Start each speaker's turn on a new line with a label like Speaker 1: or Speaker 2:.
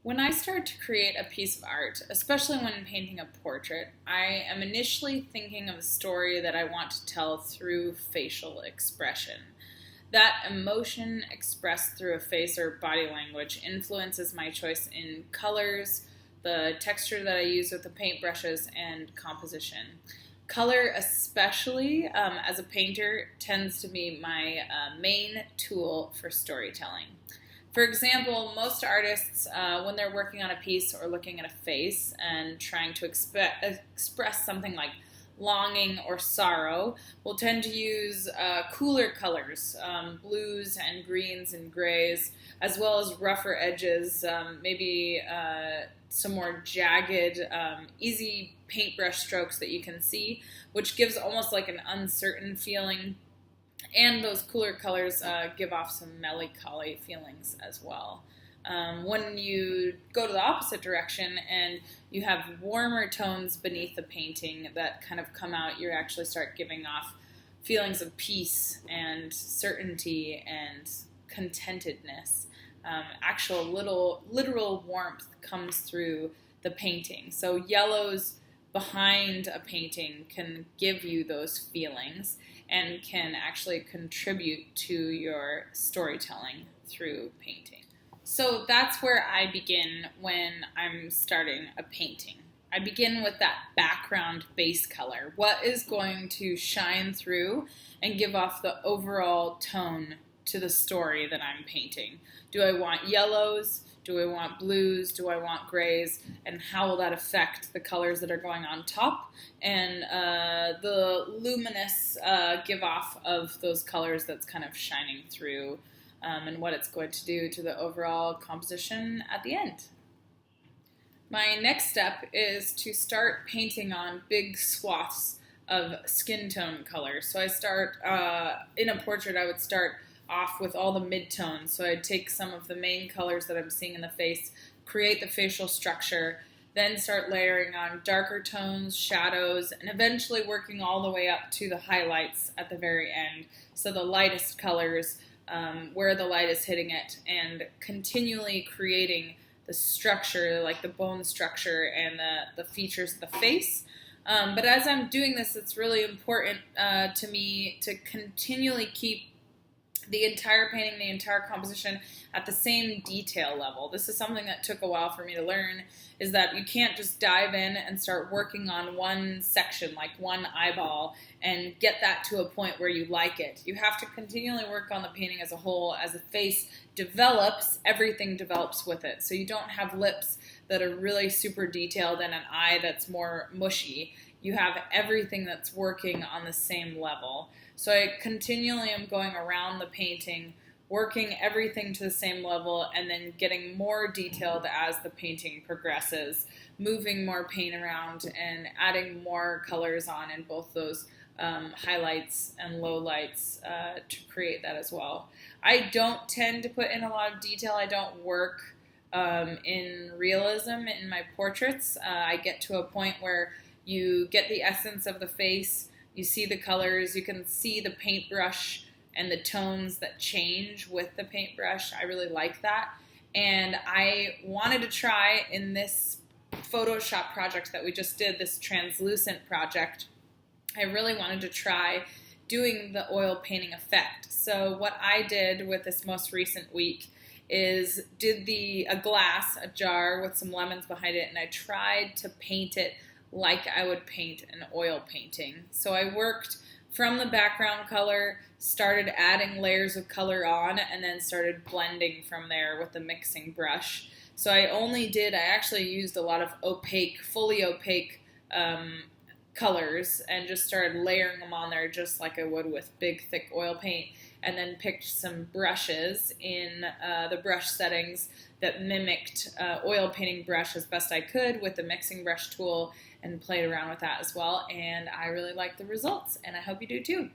Speaker 1: When I start to create a piece of art, especially when painting a portrait, I am initially thinking of a story that I want to tell through facial expression. That emotion expressed through a face or body language influences my choice in colors, the texture that I use with the paintbrushes, and composition. Color, especially as a painter, tends to be my main tool for storytelling. For example, most artists, when they're working on a piece or looking at a face and trying to express something like longing or sorrow, will tend to use cooler colors, blues and greens and grays, as well as rougher edges, maybe some more jagged, easy paintbrush strokes that you can see, which gives almost like an uncertain feeling. And those cooler colors give off some melancholy feelings as well. When you go to the opposite direction and you have warmer tones beneath the painting that kind of come out, you actually start giving off feelings of peace and certainty and contentedness. Actual literal warmth comes through the painting. So yellows behind a painting can give you those feelings and can actually contribute to your storytelling through painting. So that's where I begin when I'm starting a painting. I begin with that background base color. What is going to shine through and give off the overall tone to the story that I'm painting? Do I want yellows? Do I want blues? Do I want grays? And how will that affect the colors that are going on top and the luminous give off of those colors that's kind of shining through and what it's going to do to the overall composition at the end. My next step is to start painting on big swaths of skin tone color. So I start, in a portrait, I would start off with all the midtones. So I'd take some of the main colors that I'm seeing in the face, create the facial structure, then start layering on darker tones, shadows, and eventually working all the way up to the highlights at the very end. So the lightest colors, where the light is hitting it, and continually creating the structure, like the bone structure and the features of the face. But as I'm doing this, it's really important to me to continually keep the entire painting, the entire composition at the same detail level. This is something that took a while for me to learn, is that you can't just dive in and start working on one section, like one eyeball, and get that to a point where you like it. You have to continually work on the painting as a whole. As the face develops, everything develops with it. So you don't have lips that are really super detailed and an eye that's more mushy. You have everything that's working on the same level. So I continually am going around the painting, working everything to the same level, and then getting more detailed as the painting progresses, moving more paint around and adding more colors on in both those highlights and lowlights to create that as well. I don't tend to put in a lot of detail. I don't work in realism in my portraits. I get to a point where you get the essence of the face, you see the colors, you can see the paintbrush and the tones that change with the paintbrush. I really like that. And I wanted to try in this Photoshop project that we just did, this translucent project, I really wanted to try doing the oil painting effect. So what I did with this most recent week is did a glass, a jar with some lemons behind it, and I tried to paint it like I would paint an oil painting. So I worked from the background color, started adding layers of color on, and then started blending from there with the mixing brush. So I actually used a lot of fully opaque colors and just started layering them on there just like I would with big, thick oil paint, and then picked some brushes in the brush settings that mimicked oil painting brush as best I could with the mixing brush tool, and played around with that as well. And I really like the results, and I hope you do too.